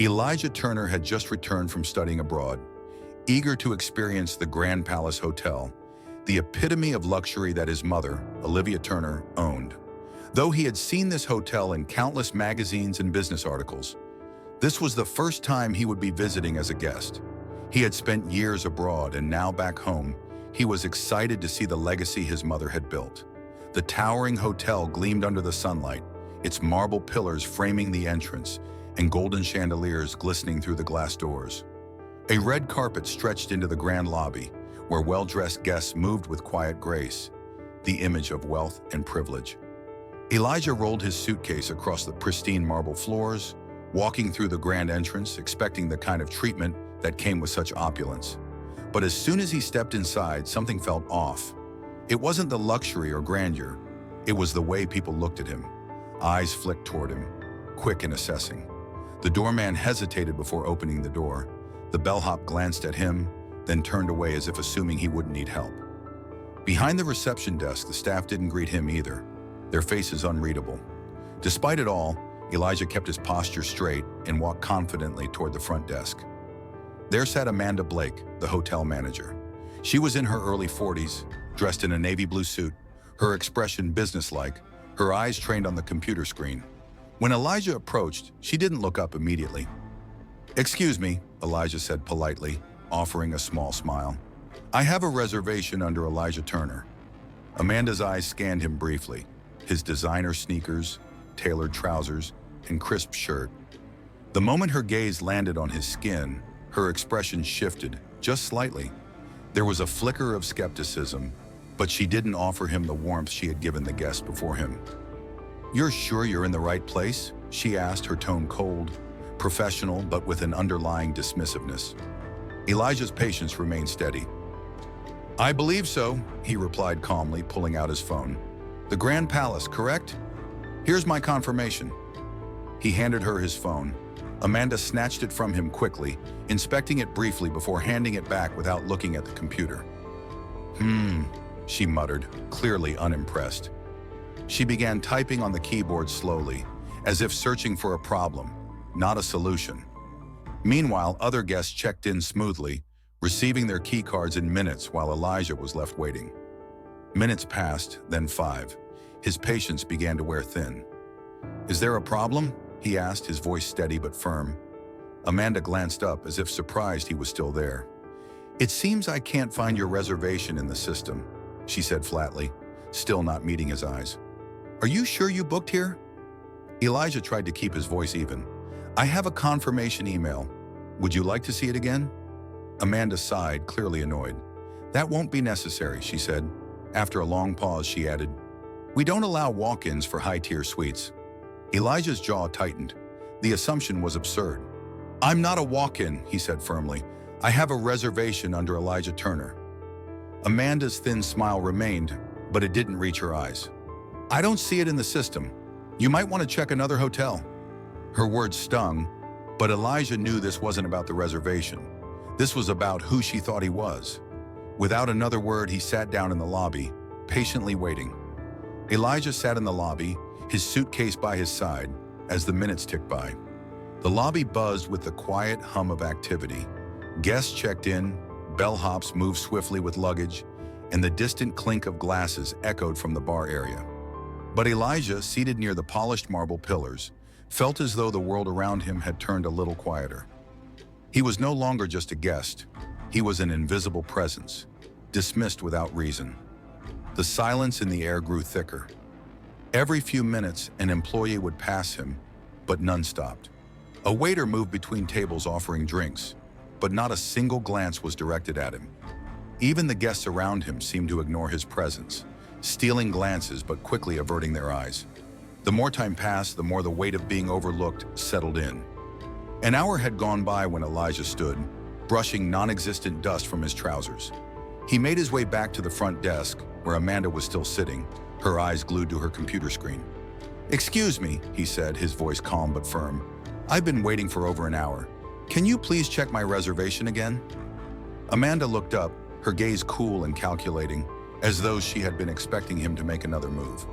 Elijah Turner had just returned from studying abroad, eager to experience the Grand Palace Hotel, the epitome of luxury that his mother, Olivia Turner, owned. Though he had seen this hotel in countless magazines and business articles, this was the first time he would be visiting as a guest. He had spent years abroad, and now back home, he was excited to see the legacy his mother had built. The towering hotel gleamed under the sunlight, its marble pillars framing the entrance and golden chandeliers glistening through the glass doors. A red carpet stretched into the grand lobby, where well-dressed guests moved with quiet grace, the image of wealth and privilege. Elijah rolled his suitcase across the pristine marble floors, walking through the grand entrance, expecting the kind of treatment that came with such opulence. But as soon as he stepped inside, something felt off. It wasn't the luxury or grandeur, it was the way people looked at him. Eyes flicked toward him, quick and assessing. The doorman hesitated before opening the door. The bellhop glanced at him, then turned away as if assuming he wouldn't need help. Behind the reception desk, the staff didn't greet him either, their faces unreadable. Despite it all, Elijah kept his posture straight and walked confidently toward the front desk. There sat Amanda Blake, the hotel manager. She was in her early 40s, dressed in a navy blue suit, her expression businesslike, her eyes trained on the computer screen. When Elijah approached, she didn't look up immediately. "Excuse me," Elijah said politely, offering a small smile. "I have a reservation under Elijah Turner." Amanda's eyes scanned him briefly, his designer sneakers, tailored trousers, and crisp shirt. The moment her gaze landed on his skin, her expression shifted, just slightly. There was a flicker of skepticism, but she didn't offer him the warmth she had given the guest before him. "You're sure you're in the right place?" she asked, her tone cold, professional, but with an underlying dismissiveness. Elijah's patience remained steady. "I believe so," he replied calmly, pulling out his phone. "The Grand Palace, correct? Here's my confirmation." He handed her his phone. Amanda snatched it from him quickly, inspecting it briefly before handing it back without looking at the computer. She muttered, clearly unimpressed. She began typing on the keyboard slowly, as if searching for a problem, not a solution. Meanwhile, other guests checked in smoothly, receiving their key cards in minutes while Elijah was left waiting. Minutes passed, then 5. His patience began to wear thin. "Is there a problem?" he asked, his voice steady but firm. Amanda glanced up as if surprised he was still there. "It seems I can't find your reservation in the system," she said flatly, still not meeting his eyes. "Are you sure you booked here?" Elijah tried to keep his voice even. "I have a confirmation email. Would you like to see it again?" Amanda sighed, clearly annoyed. "That won't be necessary," she said. After a long pause, she added, "We don't allow walk-ins for high-tier suites." Elijah's jaw tightened. The assumption was absurd. "I'm not a walk-in," he said firmly. "I have a reservation under Elijah Turner." Amanda's thin smile remained, but it didn't reach her eyes. "I don't see it in the system. You might want to check another hotel." Her words stung, but Elijah knew this wasn't about the reservation. This was about who she thought he was. Without another word, he sat down in the lobby, patiently waiting. Elijah sat in the lobby, his suitcase by his side, as the minutes ticked by. The lobby buzzed with the quiet hum of activity. Guests checked in, bellhops moved swiftly with luggage, and the distant clink of glasses echoed from the bar area. But Elijah, seated near the polished marble pillars, felt as though the world around him had turned a little quieter. He was no longer just a guest. He was an invisible presence, dismissed without reason. The silence in the air grew thicker. Every few minutes, an employee would pass him, but none stopped. A waiter moved between tables offering drinks, but not a single glance was directed at him. Even the guests around him seemed to ignore his presence, stealing glances but quickly averting their eyes. The more time passed, the more the weight of being overlooked settled in. An hour had gone by when Elijah stood, brushing non-existent dust from his trousers. He made his way back to the front desk, where Amanda was still sitting, her eyes glued to her computer screen. "Excuse me," he said, his voice calm but firm. "I've been waiting for over an hour. Can you please check my reservation again?" Amanda looked up, her gaze cool and calculating, as though she had been expecting him to make another move.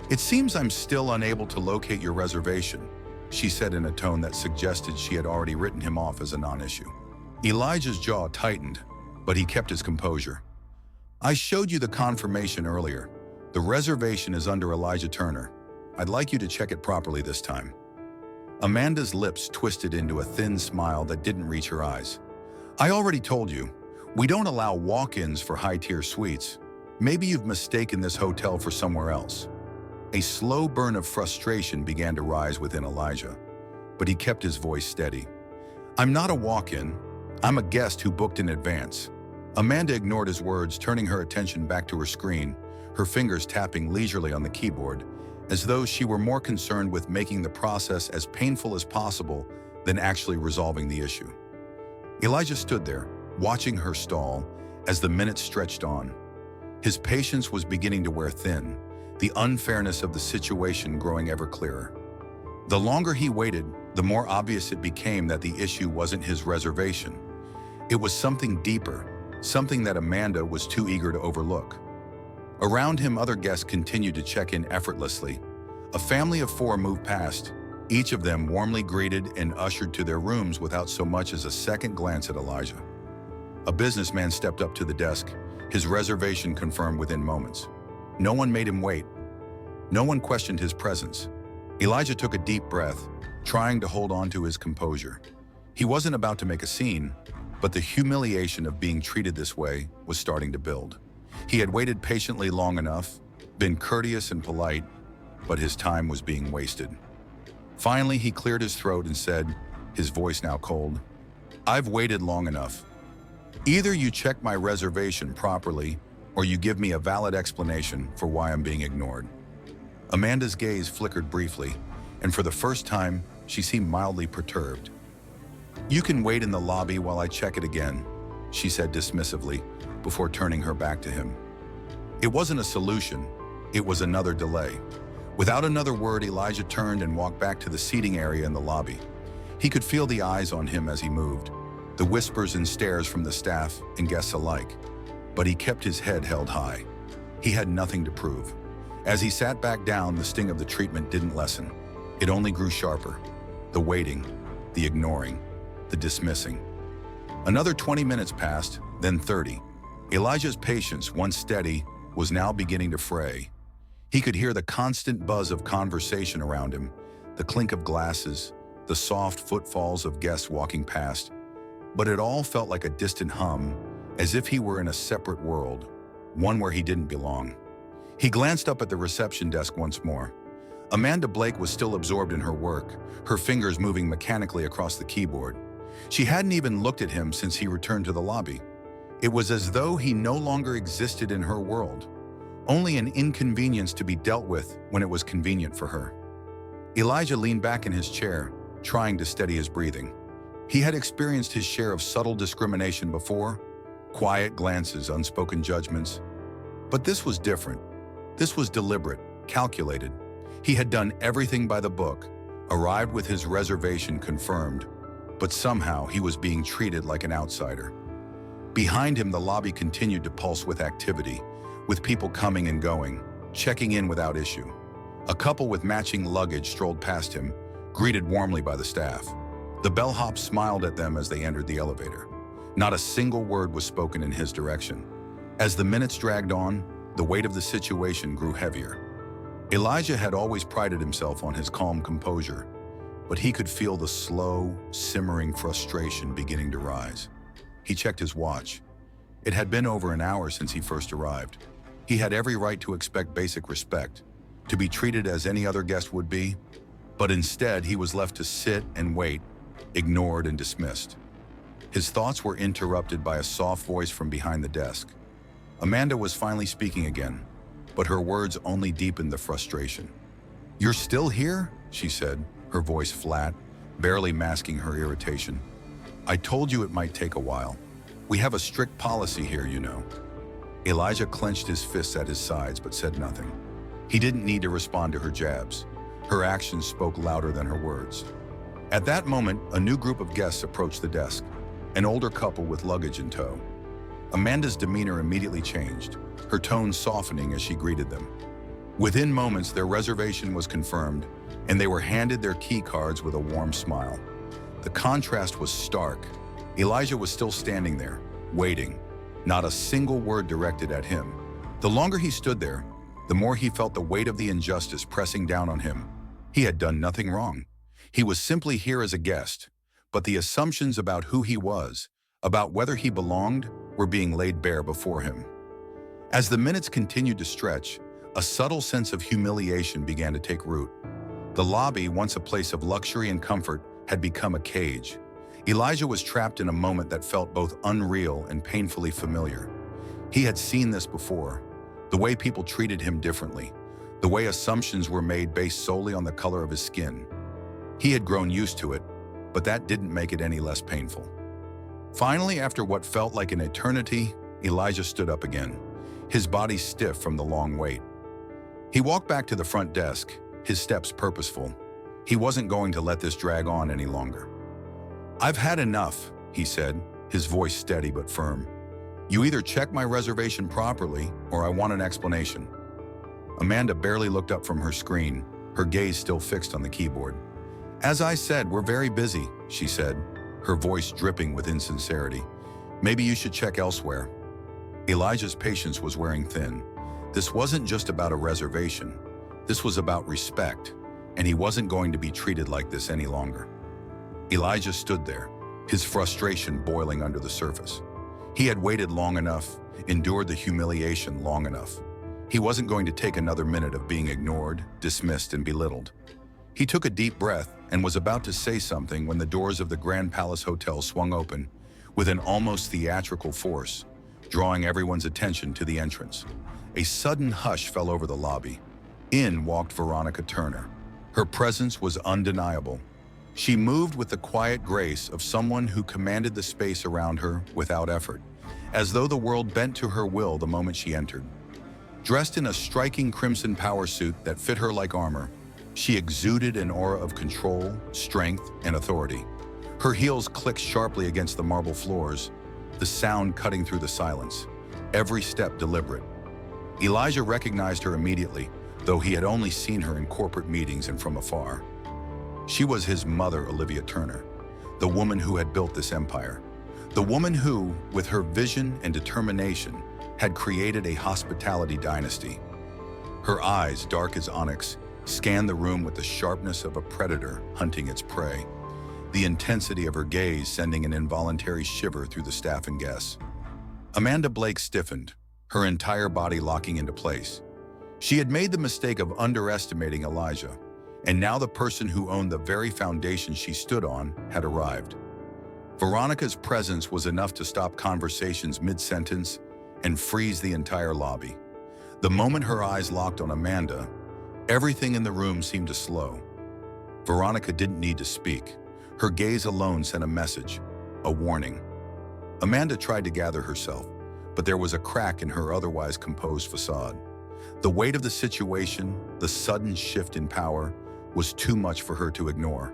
"It seems I'm still unable to locate your reservation," she said in a tone that suggested she had already written him off as a non-issue. Elijah's jaw tightened, but he kept his composure. "I showed you the confirmation earlier. The reservation is under Elijah Turner. I'd like you to check it properly this time." Amanda's lips twisted into a thin smile that didn't reach her eyes. "I already told you, we don't allow walk-ins for high-tier suites. Maybe you've mistaken this hotel for somewhere else." A slow burn of frustration began to rise within Elijah, but he kept his voice steady. "I'm not a walk-in. I'm a guest who booked in advance." Amanda ignored his words, turning her attention back to her screen, her fingers tapping leisurely on the keyboard, as though she were more concerned with making the process as painful as possible than actually resolving the issue. Elijah stood there, watching her stall as the minutes stretched on. His patience was beginning to wear thin, the unfairness of the situation growing ever clearer. The longer he waited, the more obvious it became that the issue wasn't his reservation. It was something deeper, something that Amanda was too eager to overlook. Around him, other guests continued to check in effortlessly. A family of 4 moved past, each of them warmly greeted and ushered to their rooms without so much as a second glance at Elijah. A businessman stepped up to the desk, his reservation confirmed within moments. No one made him wait. No one questioned his presence. Elijah took a deep breath, trying to hold on to his composure. He wasn't about to make a scene, but the humiliation of being treated this way was starting to build. He had waited patiently long enough, been courteous and polite, but his time was being wasted. Finally, he cleared his throat and said, his voice now cold, "I've waited long enough. Either you check my reservation properly, or you give me a valid explanation for why I'm being ignored." Amanda's gaze flickered briefly, and for the first time, she seemed mildly perturbed. "You can wait in the lobby while I check it again," she said dismissively, before turning her back to him. It wasn't a solution, it was another delay. Without another word, Elijah turned and walked back to the seating area in the lobby. He could feel the eyes on him as he moved, the whispers and stares from the staff and guests alike. But he kept his head held high. He had nothing to prove. As he sat back down, the sting of the treatment didn't lessen. It only grew sharper. The waiting, the ignoring, the dismissing. Another 20 minutes passed, then 30. Elijah's patience, once steady, was now beginning to fray. He could hear the constant buzz of conversation around him, the clink of glasses, the soft footfalls of guests walking past. But it all felt like a distant hum, as if he were in a separate world, one where he didn't belong. He glanced up at the reception desk once more. Amanda Blake was still absorbed in her work, her fingers moving mechanically across the keyboard. She hadn't even looked at him since he returned to the lobby. It was as though he no longer existed in her world, only an inconvenience to be dealt with when it was convenient for her. Elijah leaned back in his chair, trying to steady his breathing. He had experienced his share of subtle discrimination before, quiet glances, unspoken judgments. But this was different. This was deliberate, calculated. He had done everything by the book, arrived with his reservation confirmed, but somehow he was being treated like an outsider. Behind him, the lobby continued to pulse with activity, with people coming and going, checking in without issue. A couple with matching luggage strolled past him, greeted warmly by the staff. The bellhop smiled at them as they entered the elevator. Not a single word was spoken in his direction. As the minutes dragged on, the weight of the situation grew heavier. Elijah had always prided himself on his calm composure, but he could feel the slow, simmering frustration beginning to rise. He checked his watch. It had been over an hour since he first arrived. He had every right to expect basic respect, to be treated as any other guest would be, but instead he was left to sit and wait, ignored and dismissed. His thoughts were interrupted by a soft voice from behind the desk. Amanda was finally speaking again, but her words only deepened the frustration. "You're still here?" she said, her voice flat, barely masking her irritation. "I told you it might take a while. We have a strict policy here, you know." Elijah clenched his fists at his sides but said nothing. He didn't need to respond to her jabs. Her actions spoke louder than her words. At that moment, a new group of guests approached the desk, an older couple with luggage in tow. Amanda's demeanor immediately changed, her tone softening as she greeted them. Within moments, their reservation was confirmed, and they were handed their key cards with a warm smile. The contrast was stark. Elijah was still standing there, waiting, not a single word directed at him. The longer he stood there, the more he felt the weight of the injustice pressing down on him. He had done nothing wrong. He was simply here as a guest, but the assumptions about who he was, about whether he belonged, were being laid bare before him. As the minutes continued to stretch, a subtle sense of humiliation began to take root. The lobby, once a place of luxury and comfort, had become a cage. Elijah was trapped in a moment that felt both unreal and painfully familiar. He had seen this before, the way people treated him differently, the way assumptions were made based solely on the color of his skin. He had grown used to it, but that didn't make it any less painful. Finally, after what felt like an eternity, Elijah stood up again, his body stiff from the long wait. He walked back to the front desk, his steps purposeful. He wasn't going to let this drag on any longer. "I've had enough," he said, his voice steady but firm. "You either check my reservation properly, or I want an explanation." Amanda barely looked up from her screen, her gaze still fixed on the keyboard. "As I said, we're very busy," she said, her voice dripping with insincerity. "Maybe you should check elsewhere." Elijah's patience was wearing thin. This wasn't just about a reservation. This was about respect, and he wasn't going to be treated like this any longer. Elijah stood there, his frustration boiling under the surface. He had waited long enough, endured the humiliation long enough. He wasn't going to take another minute of being ignored, dismissed, and belittled. He took a deep breath and was about to say something when the doors of the Grand Palace Hotel swung open with an almost theatrical force, drawing everyone's attention to the entrance. A sudden hush fell over the lobby. In walked Veronica Turner. Her presence was undeniable. She moved with the quiet grace of someone who commanded the space around her without effort, as though the world bent to her will the moment she entered. Dressed in a striking crimson power suit that fit her like armor, she exuded an aura of control, strength, and authority. Her heels clicked sharply against the marble floors, the sound cutting through the silence, every step deliberate. Elijah recognized her immediately, though he had only seen her in corporate meetings and from afar. She was his mother, Olivia Turner, the woman who had built this empire, the woman who, with her vision and determination, had created a hospitality dynasty. Her eyes, dark as onyx, scanned the room with the sharpness of a predator hunting its prey, the intensity of her gaze sending an involuntary shiver through the staff and guests. Amanda Blake stiffened, her entire body locking into place. She had made the mistake of underestimating Elijah, and now the person who owned the very foundation she stood on had arrived. Veronica's presence was enough to stop conversations mid-sentence and freeze the entire lobby. The moment her eyes locked on Amanda, everything in the room seemed to slow. Veronica didn't need to speak. Her gaze alone sent a message, a warning. Amanda tried to gather herself, but there was a crack in her otherwise composed facade. The weight of the situation, the sudden shift in power, was too much for her to ignore.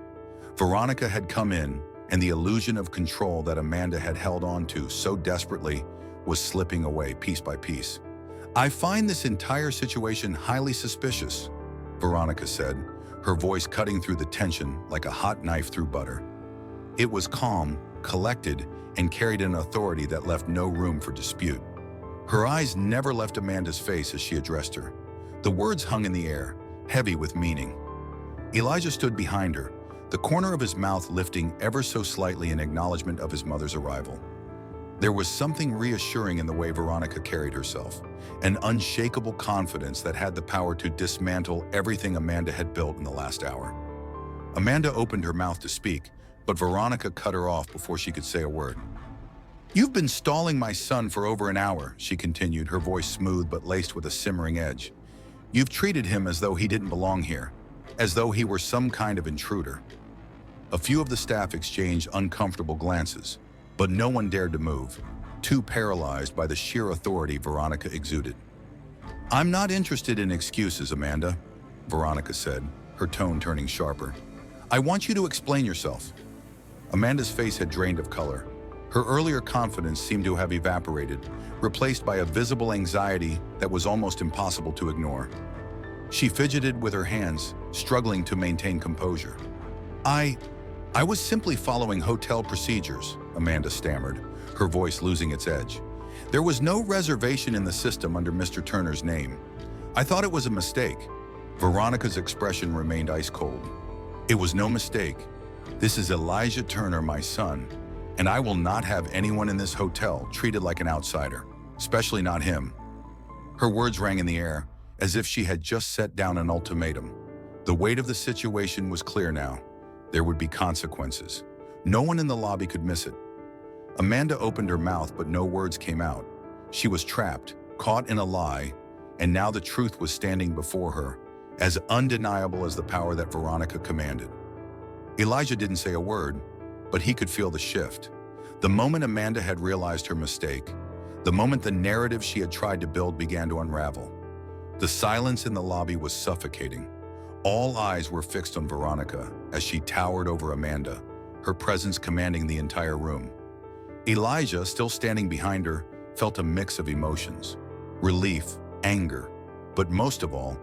Veronica had come in, and the illusion of control that Amanda had held on to so desperately was slipping away piece by piece. "I find this entire situation highly suspicious," Veronica said, her voice cutting through the tension like a hot knife through butter. It was calm, collected, and carried an authority that left no room for dispute. Her eyes never left Amanda's face as she addressed her. The words hung in the air, heavy with meaning. Elijah stood behind her, the corner of his mouth lifting ever so slightly in acknowledgement of his mother's arrival. There was something reassuring in the way Veronica carried herself, an unshakable confidence that had the power to dismantle everything Amanda had built in the last hour. Amanda opened her mouth to speak, but Veronica cut her off before she could say a word. "You've been stalling my son for over an hour," she continued, her voice smooth but laced with a simmering edge. "You've treated him as though he didn't belong here, as though he were some kind of intruder." A few of the staff exchanged uncomfortable glances, but no one dared to move, too paralyzed by the sheer authority Veronica exuded. "I'm not interested in excuses, Amanda," Veronica said, her tone turning sharper. "I want you to explain yourself." Amanda's face had drained of color. Her earlier confidence seemed to have evaporated, replaced by a visible anxiety that was almost impossible to ignore. She fidgeted with her hands, struggling to maintain composure. I was simply following hotel procedures, Amanda stammered, her voice losing its edge. There was no reservation in the system under Mr. Turner's name. I thought it was a mistake. Veronica's expression remained ice cold. It was no mistake. This is Elijah Turner, my son, and I will not have anyone in this hotel treated like an outsider, especially not him. Her words rang in the air, as if she had just set down an ultimatum. The weight of the situation was clear now. There would be consequences. No one in the lobby could miss it. Amanda opened her mouth, but no words came out. She was trapped, caught in a lie, and now the truth was standing before her, as undeniable as the power that Veronica commanded. Elijah didn't say a word, but he could feel the shift. The moment Amanda had realized her mistake, the moment the narrative she had tried to build began to unravel. The silence in the lobby was suffocating. All eyes were fixed on Veronica as she towered over Amanda, her presence commanding the entire room. Elijah, still standing behind her, felt a mix of emotions: relief, anger, but most of all,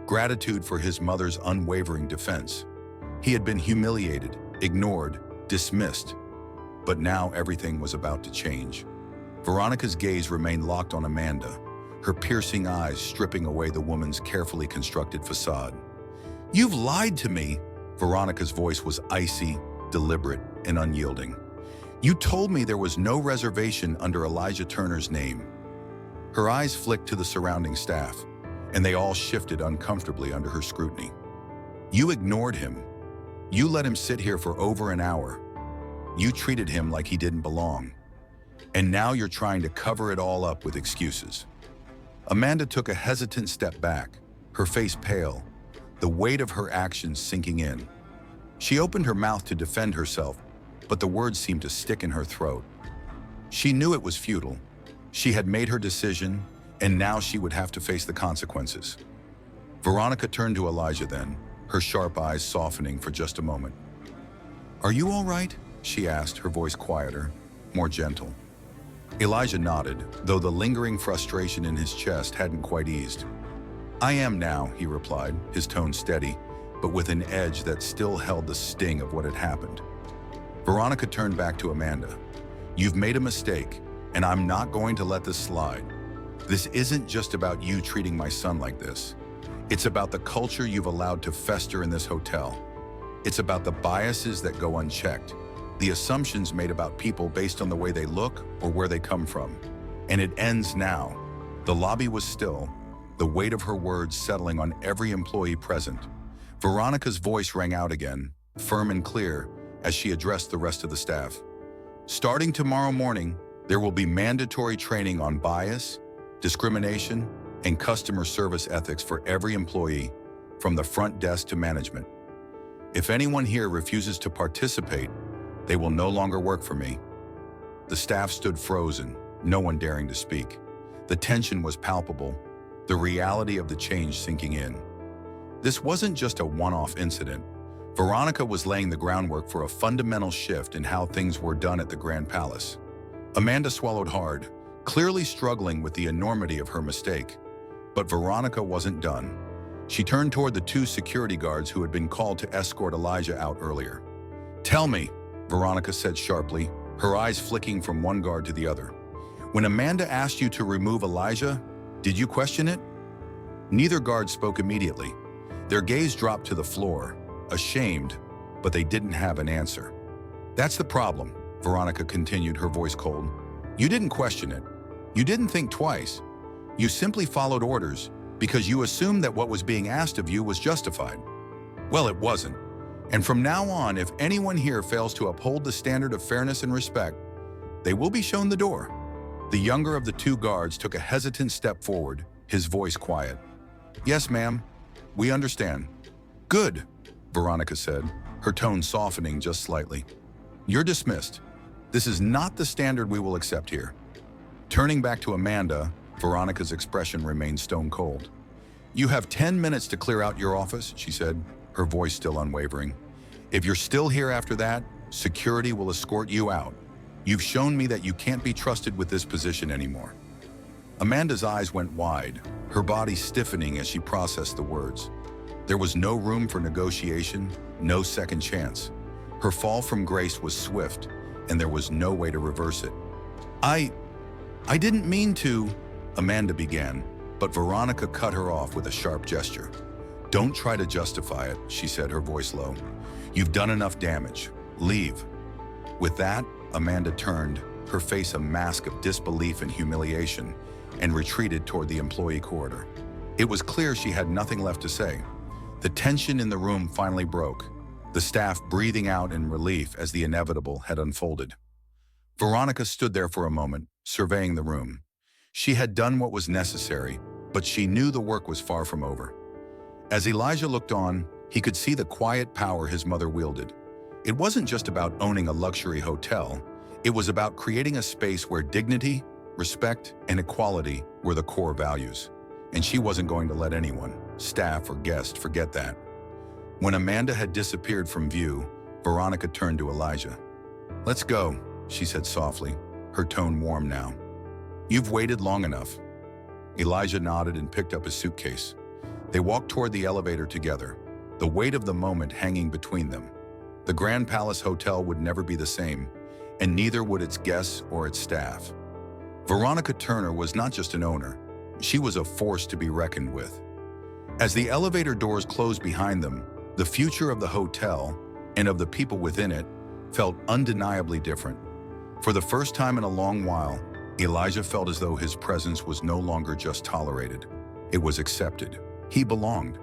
gratitude for his mother's unwavering defense. He had been humiliated, ignored, dismissed, but now everything was about to change. Veronica's gaze remained locked on Amanda, her piercing eyes stripping away the woman's carefully constructed facade. "You've lied to me!" Veronica's voice was icy, deliberate, and unyielding. "You told me there was no reservation under Elijah Turner's name." Her eyes flicked to the surrounding staff, and they all shifted uncomfortably under her scrutiny. "You ignored him. You let him sit here for over an hour. You treated him like he didn't belong. And now you're trying to cover it all up with excuses." Amanda took a hesitant step back, her face pale, the weight of her actions sinking in. She opened her mouth to defend herself, but the words seemed to stick in her throat. She knew it was futile. She had made her decision, and now she would have to face the consequences. Veronica turned to Elijah then, her sharp eyes softening for just a moment. "Are you all right?" she asked, her voice quieter, more gentle. Elijah nodded, though the lingering frustration in his chest hadn't quite eased. "I am now," he replied, his tone steady, but with an edge that still held the sting of what had happened. Veronica turned back to Amanda. "You've made a mistake, and I'm not going to let this slide. This isn't just about you treating my son like this. It's about the culture you've allowed to fester in this hotel. It's about the biases that go unchecked, the assumptions made about people based on the way they look or where they come from. And it ends now." The lobby was still, the weight of her words settling on every employee present. Veronica's voice rang out again, firm and clear, as she addressed the rest of the staff. "Starting tomorrow morning, there will be mandatory training on bias, discrimination, and customer service ethics for every employee, from the front desk to management. If anyone here refuses to participate, they will no longer work for me." The staff stood frozen, no one daring to speak. The tension was palpable, the reality of the change sinking in. This wasn't just a one-off incident. Veronica was laying the groundwork for a fundamental shift in how things were done at the Grand Palace. Amanda swallowed hard, clearly struggling with the enormity of her mistake. But Veronica wasn't done. She turned toward the two security guards who had been called to escort Elijah out earlier. "Tell me," Veronica said sharply, her eyes flicking from one guard to the other. "When Amanda asked you to remove Elijah, did you question it?" Neither guard spoke immediately. Their gaze dropped to the floor, ashamed, but they didn't have an answer. "That's the problem," Veronica continued, her voice cold. "You didn't question it. You didn't think twice. You simply followed orders because you assumed that what was being asked of you was justified. Well, it wasn't. And from now on, if anyone here fails to uphold the standard of fairness and respect, they will be shown the door." The younger of the two guards took a hesitant step forward, his voice quiet. "Yes, ma'am. We understand." "Good," Veronica said, her tone softening just slightly. "You're dismissed. This is not the standard we will accept here." Turning back to Amanda, Veronica's expression remained stone cold. "You have 10 minutes to clear out your office," she said, her voice still unwavering. "If you're still here after that, security will escort you out. You've shown me that you can't be trusted with this position anymore." Amanda's eyes went wide, her body stiffening as she processed the words. There was no room for negotiation, no second chance. Her fall from grace was swift, and there was no way to reverse it. I didn't mean to, Amanda began, but Veronica cut her off with a sharp gesture. Don't try to justify it, she said, her voice low. You've done enough damage. Leave. With that, Amanda turned, her face a mask of disbelief and humiliation, and retreated toward the employee corridor. It was clear she had nothing left to say. The tension in the room finally broke, the staff breathing out in relief as the inevitable had unfolded. Veronica stood there for a moment, surveying the room. She had done what was necessary, but she knew the work was far from over. As Elijah looked on, he could see the quiet power his mother wielded. It wasn't just about owning a luxury hotel. It was about creating a space where dignity, respect, and equality were the core values. And she wasn't going to let anyone, staff or guest, forget that. When Amanda had disappeared from view, Veronica turned to Elijah. Let's go, she said softly, her tone warm now. You've waited long enough. Elijah nodded and picked up his suitcase. They walked toward the elevator together, the weight of the moment hanging between them. The Grand Palace Hotel would never be the same, and neither would its guests or its staff. Veronica Turner was not just an owner. She was a force to be reckoned with. As the elevator doors closed behind them, the future of the hotel and of the people within it felt undeniably different. For the first time in a long while, Elijah felt as though his presence was no longer just tolerated. It was accepted. He belonged.